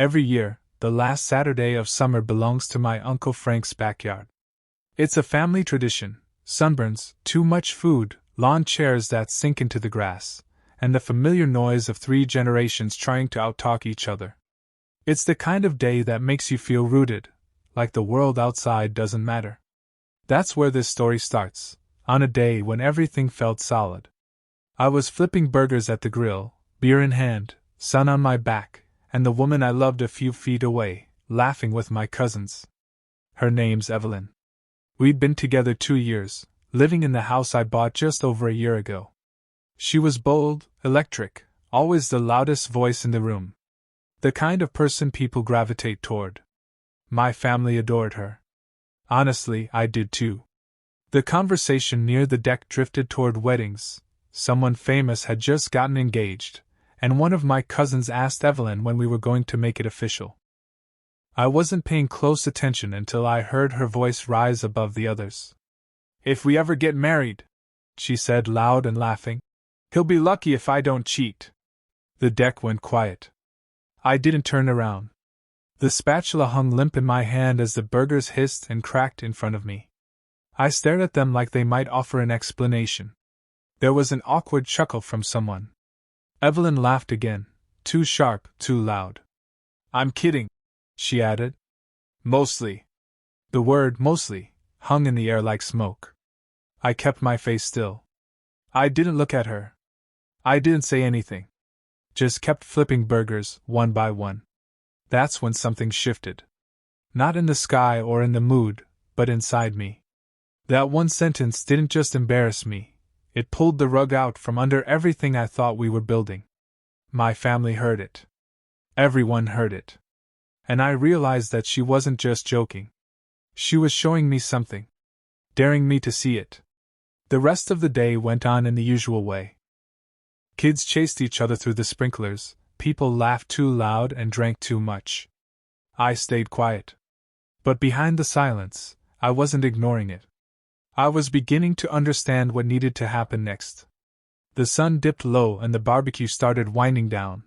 Every year, the last Saturday of summer belongs to my Uncle Frank's backyard. It's a family tradition: sunburns, too much food, lawn chairs that sink into the grass, and the familiar noise of 3 generations trying to outtalk each other. It's the kind of day that makes you feel rooted, like the world outside doesn't matter. That's where this story starts, on a day when everything felt solid. I was flipping burgers at the grill, beer in hand, sun on my back, and the woman I loved a few feet away, laughing with my cousins. Her name's Evelyn. We'd been together 2 years, living in the house I bought just over a year ago. She was bold, electric, always the loudest voice in the room. The kind of person people gravitate toward. My family adored her. Honestly, I did too. The conversation near the deck drifted toward weddings. Someone famous had just gotten engaged, and one of my cousins asked Evelyn when we were going to make it official. I wasn't paying close attention until I heard her voice rise above the others. "If we ever get married," she said loud and laughing, "he'll be lucky if I don't cheat." The deck went quiet. I didn't turn around. The spatula hung limp in my hand as the burgers hissed and cracked in front of me. I stared at them like they might offer an explanation. There was an awkward chuckle from someone. Evelyn laughed again, too sharp, too loud. "I'm kidding," she added. "Mostly." The word mostly hung in the air like smoke. I kept my face still. I didn't look at her. I didn't say anything. Just kept flipping burgers, one by one. That's when something shifted. Not in the sky or in the mood, but inside me. That one sentence didn't just embarrass me, it pulled the rug out from under everything I thought we were building. My family heard it. Everyone heard it. And I realized that she wasn't just joking. She was showing me something. Daring me to see it. The rest of the day went on in the usual way. Kids chased each other through the sprinklers, people laughed too loud and drank too much. I stayed quiet. But behind the silence, I wasn't ignoring it. I was beginning to understand what needed to happen next. The sun dipped low and the barbecue started winding down.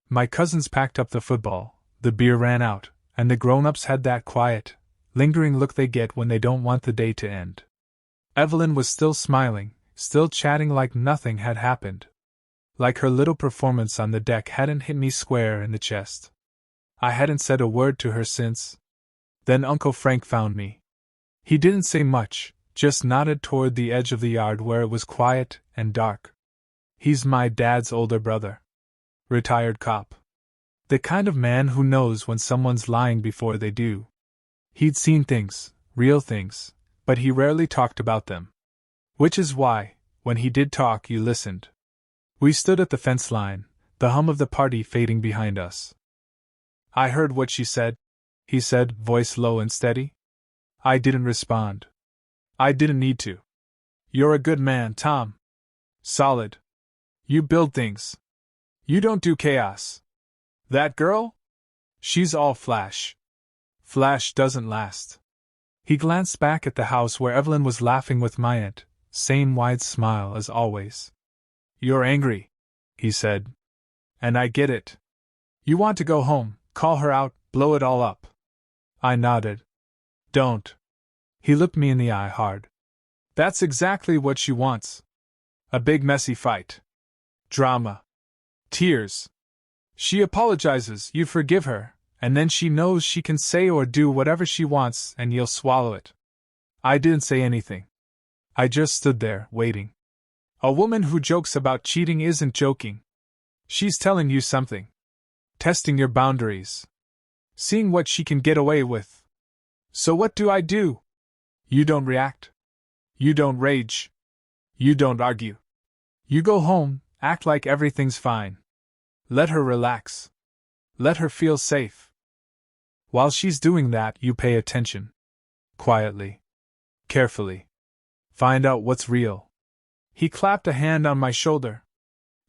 My cousins packed up the football, the beer ran out, and the grown-ups had that quiet, lingering look they get when they don't want the day to end. Evelyn was still smiling, still chatting like nothing had happened. Like her little performance on the deck hadn't hit me square in the chest. I hadn't said a word to her since. Then Uncle Frank found me. He didn't say much, just nodded toward the edge of the yard where it was quiet and dark. He's my dad's older brother. Retired cop. The kind of man who knows when someone's lying before they do. He'd seen things, real things, but he rarely talked about them. Which is why, when he did talk, you listened. We stood at the fence line, the hum of the party fading behind us. "I heard what she said," he said, voice low and steady. I didn't respond. I didn't need to. "You're a good man, Tom. Solid. You build things. You don't do chaos. That girl? She's all flash. Flash doesn't last." He glanced back at the house where Evelyn was laughing with my aunt, same wide smile as always. "You're angry," he said. "And I get it. You want to go home, call her out, blow it all up." I nodded. "Don't." He looked me in the eye hard. "That's exactly what she wants. A big messy fight. Drama. Tears. She apologizes, you forgive her, and then she knows she can say or do whatever she wants and you'll swallow it." I didn't say anything. I just stood there, waiting. A woman who jokes about cheating isn't joking. She's telling you something. Testing your boundaries. Seeing what she can get away with. So what do? You don't react. You don't rage. You don't argue. You go home, act like everything's fine. Let her relax. Let her feel safe. While she's doing that, you pay attention. Quietly. Carefully. Find out what's real. He clapped a hand on my shoulder.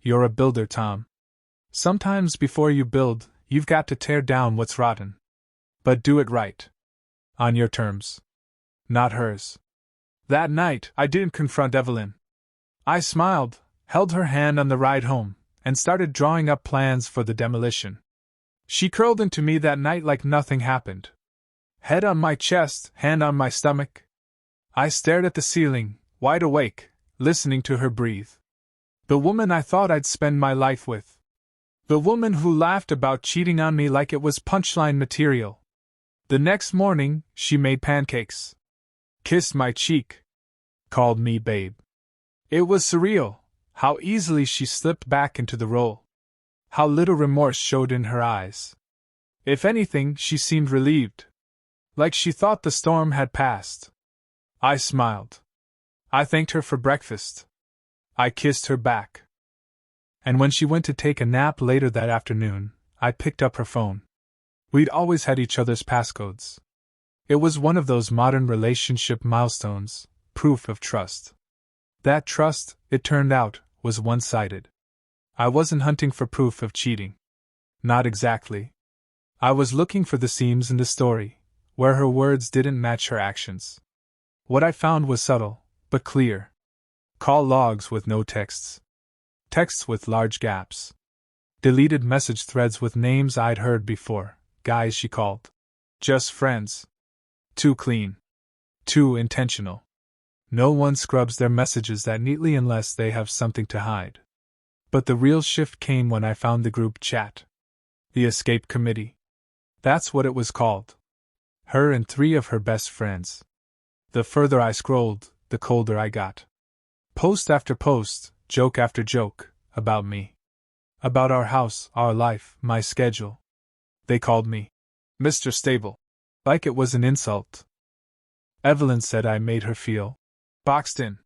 "You're a builder, Tom. Sometimes before you build, you've got to tear down what's rotten. But do it right. On your terms. Not hers." That night, I didn't confront Evelyn. I smiled, held her hand on the ride home, and started drawing up plans for the demolition. She curled into me that night like nothing happened. Head on my chest, hand on my stomach. I stared at the ceiling, wide awake, listening to her breathe. The woman I thought I'd spend my life with. The woman who laughed about cheating on me like it was punchline material. The next morning, she made pancakes. Kissed my cheek. Called me babe. It was surreal, how easily she slipped back into the role. How little remorse showed in her eyes. If anything, she seemed relieved. Like she thought the storm had passed. I smiled. I thanked her for breakfast. I kissed her back. And when she went to take a nap later that afternoon, I picked up her phone. We'd always had each other's passcodes. It was one of those modern relationship milestones, proof of trust. That trust, it turned out, was one-sided. I wasn't hunting for proof of cheating. Not exactly. I was looking for the seams in the story, where her words didn't match her actions. What I found was subtle, but clear. Call logs with no texts. Texts with large gaps. Deleted message threads with names I'd heard before, guys she called. Just friends. Too clean. Too intentional. No one scrubs their messages that neatly unless they have something to hide. But the real shift came when I found the group chat. The Escape Committee. That's what it was called. Her and 3 of her best friends. The further I scrolled, the colder I got. Post after post, joke after joke, about me. About our house, our life, my schedule. They called me Mr. Stable. Like it was an insult. Evelyn said I made her feel boxed in.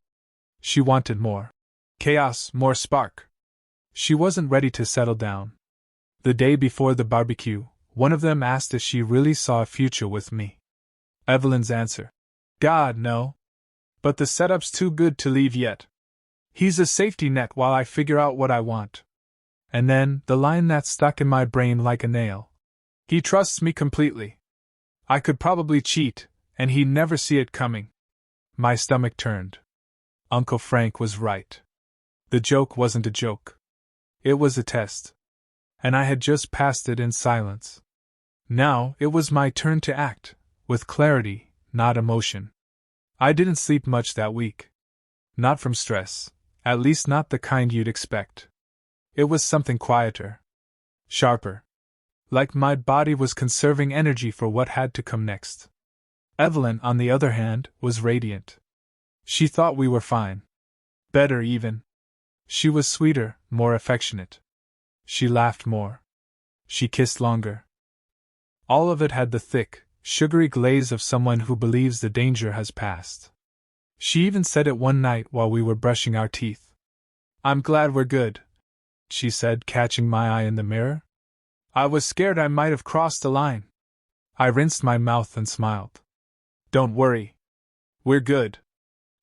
She wanted more chaos, more spark. She wasn't ready to settle down. The day before the barbecue, one of them asked if she really saw a future with me. Evelyn's answer: God, no. But the setup's too good to leave yet. He's a safety net while I figure out what I want. And then, the line that stuck in my brain like a nail. He trusts me completely. I could probably cheat, and he'd never see it coming. My stomach turned. Uncle Frank was right. The joke wasn't a joke. It was a test. And I had just passed it in silence. Now, it was my turn to act, with clarity, not emotion. I didn't sleep much that week. Not from stress, at least not the kind you'd expect. It was something quieter. Sharper. Like my body was conserving energy for what had to come next. Evelyn, on the other hand, was radiant. She thought we were fine. Better, even. She was sweeter, more affectionate. She laughed more. She kissed longer. All of it had the thick, sugary glaze of someone who believes the danger has passed. She even said it one night while we were brushing our teeth. I'm glad we're good, she said, catching my eye in the mirror. I was scared I might have crossed a line. I rinsed my mouth and smiled. Don't worry. We're good.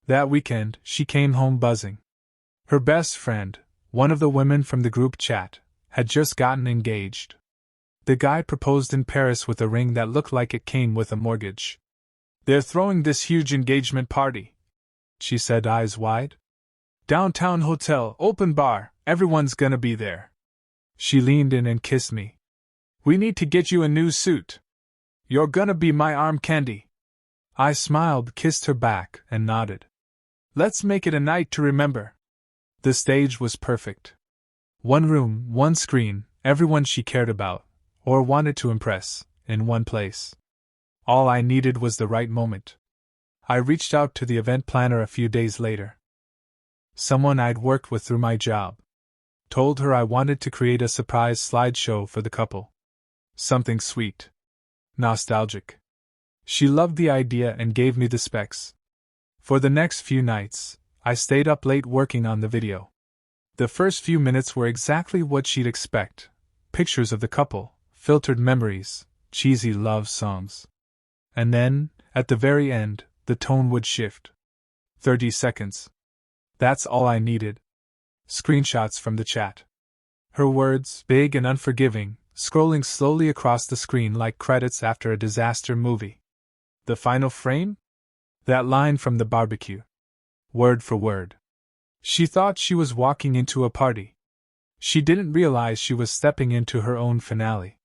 That weekend, she came home buzzing. Her best friend, one of the women from the group chat, had just gotten engaged. The guy proposed in Paris with a ring that looked like it came with a mortgage. They're throwing this huge engagement party, she said, eyes wide. Downtown hotel, open bar, everyone's gonna be there. She leaned in and kissed me. We need to get you a new suit. You're gonna be my arm candy. I smiled, kissed her back, and nodded. Let's make it a night to remember. The stage was perfect. One room, one screen, everyone she cared about, or wanted to impress, in one place. All I needed was the right moment. I reached out to the event planner a few days later. Someone I'd worked with through my job. Told her I wanted to create a surprise slideshow for the couple. Something sweet. Nostalgic. She loved the idea and gave me the specs. For the next few nights, I stayed up late working on the video. The first few minutes were exactly what she'd expect. Pictures of the couple, filtered memories, cheesy love songs. And then, at the very end, the tone would shift. 30 seconds. That's all I needed. Screenshots from the chat. Her words, big and unforgiving, scrolling slowly across the screen like credits after a disaster movie. The final frame? That line from the barbecue. Word for word. She thought she was walking into a party. She didn't realize she was stepping into her own finale.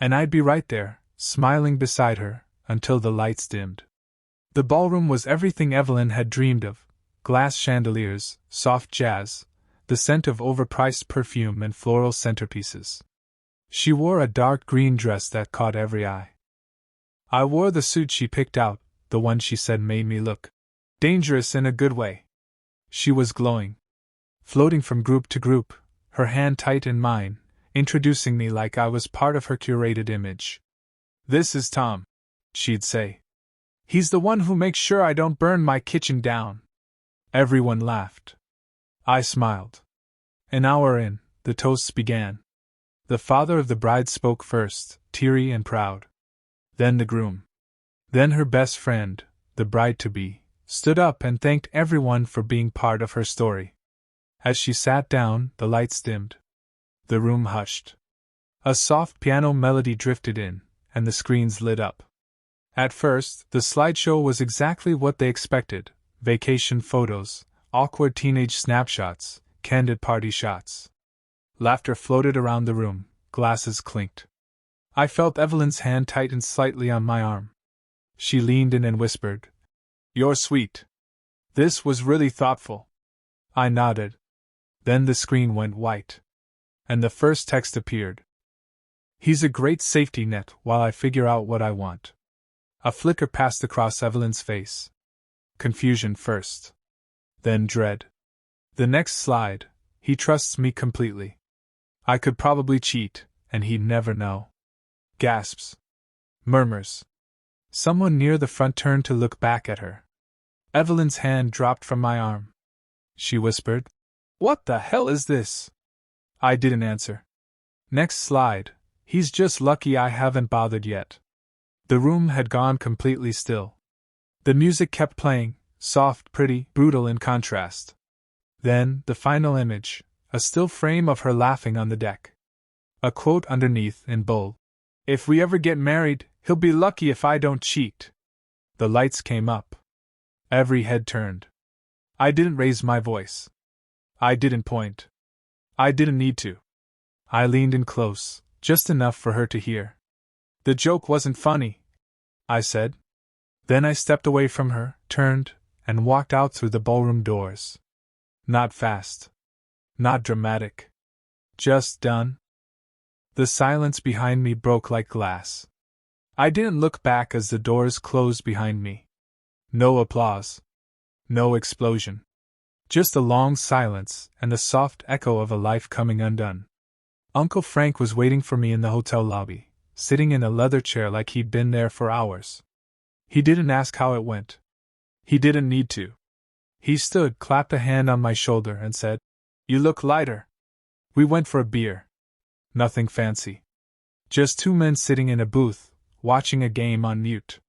And I'd be right there, smiling beside her, until the lights dimmed. The ballroom was everything Evelyn had dreamed of: glass chandeliers, soft jazz, the scent of overpriced perfume and floral centerpieces. She wore a dark green dress that caught every eye. I wore the suit she picked out, the one she said made me look dangerous in a good way. She was glowing, floating from group to group, her hand tight in mine, introducing me like I was part of her curated image. "This is Tom," she'd say. "He's the one who makes sure I don't burn my kitchen down." Everyone laughed. I smiled. An hour in, the toasts began. The father of the bride spoke first, teary and proud. Then the groom. Then her best friend, the bride-to-be, stood up and thanked everyone for being part of her story. As she sat down, the lights dimmed. The room hushed. A soft piano melody drifted in, and the screens lit up. At first, the slideshow was exactly what they expected: vacation photos, awkward teenage snapshots, candid party shots. Laughter floated around the room, glasses clinked. I felt Evelyn's hand tighten slightly on my arm. She leaned in and whispered, "You're sweet. This was really thoughtful." I nodded. Then the screen went white. And the first text appeared. "He's a great safety net while I figure out what I want." A flicker passed across Evelyn's face. Confusion first. Then dread. The next slide: "He trusts me completely. I could probably cheat, and he'd never know." Gasps. Murmurs. Someone near the front turned to look back at her. Evelyn's hand dropped from my arm. She whispered, "What the hell is this?" I didn't answer. Next slide: "He's just lucky I haven't bothered yet." The room had gone completely still. The music kept playing, soft, pretty, brutal in contrast. Then, the final image: a still frame of her laughing on the deck. A quote underneath, in bold: "If we ever get married, he'll be lucky if I don't cheat." The lights came up. Every head turned. I didn't raise my voice. I didn't point. I didn't need to. I leaned in close, just enough for her to hear. "The joke wasn't funny," I said. Then I stepped away from her, turned, and walked out through the ballroom doors. Not fast. Not dramatic. Just done. The silence behind me broke like glass. I didn't look back as the doors closed behind me. No applause. No explosion. Just a long silence and the soft echo of a life coming undone. Uncle Frank was waiting for me in the hotel lobby, sitting in a leather chair like he'd been there for hours. He didn't ask how it went. He didn't need to. He stood, clapped a hand on my shoulder, and said, "You look lighter." We went for a beer. Nothing fancy. Just two men sitting in a booth, watching a game on mute.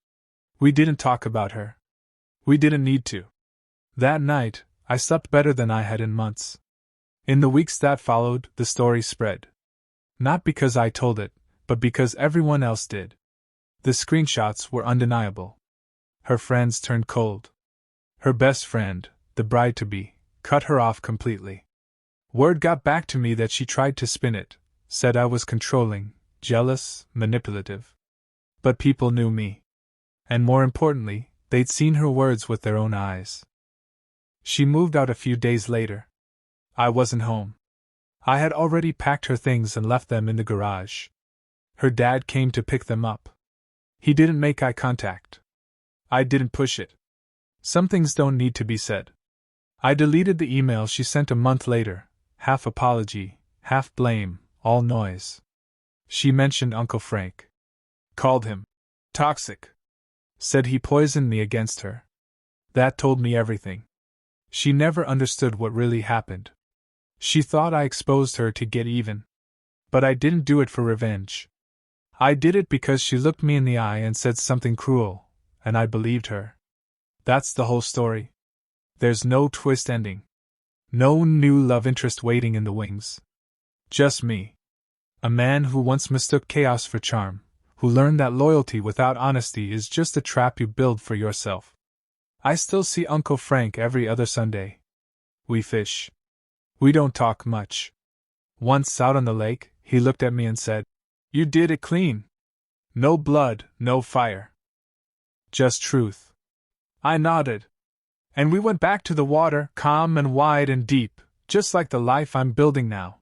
We didn't talk about her. We didn't need to. That night, I slept better than I had in months. In the weeks that followed, the story spread. Not because I told it, but because everyone else did. The screenshots were undeniable. Her friends turned cold. Her best friend, the bride-to-be, cut her off completely. Word got back to me that she tried to spin it, said I was controlling, jealous, manipulative. But people knew me. And more importantly, they'd seen her words with their own eyes. She moved out a few days later. I wasn't home. I had already packed her things and left them in the garage. Her dad came to pick them up. He didn't make eye contact. I didn't push it. Some things don't need to be said. I deleted the email she sent a month later, half apology, half blame, all noise. She mentioned Uncle Frank. Called him toxic. Said he poisoned me against her. That told me everything. She never understood what really happened. She thought I exposed her to get even. But I didn't do it for revenge. I did it because she looked me in the eye and said something cruel, and I believed her. That's the whole story. There's no twist ending. No new love interest waiting in the wings. Just me. A man who once mistook chaos for charm, who learned that loyalty without honesty is just a trap you build for yourself. I still see Uncle Frank every other Sunday. We fish. We don't talk much. Once out on the lake, he looked at me and said, You did it clean. No blood, no fire. Just truth. I nodded. And we went back to the water, calm and wide and deep, just like the life I'm building now.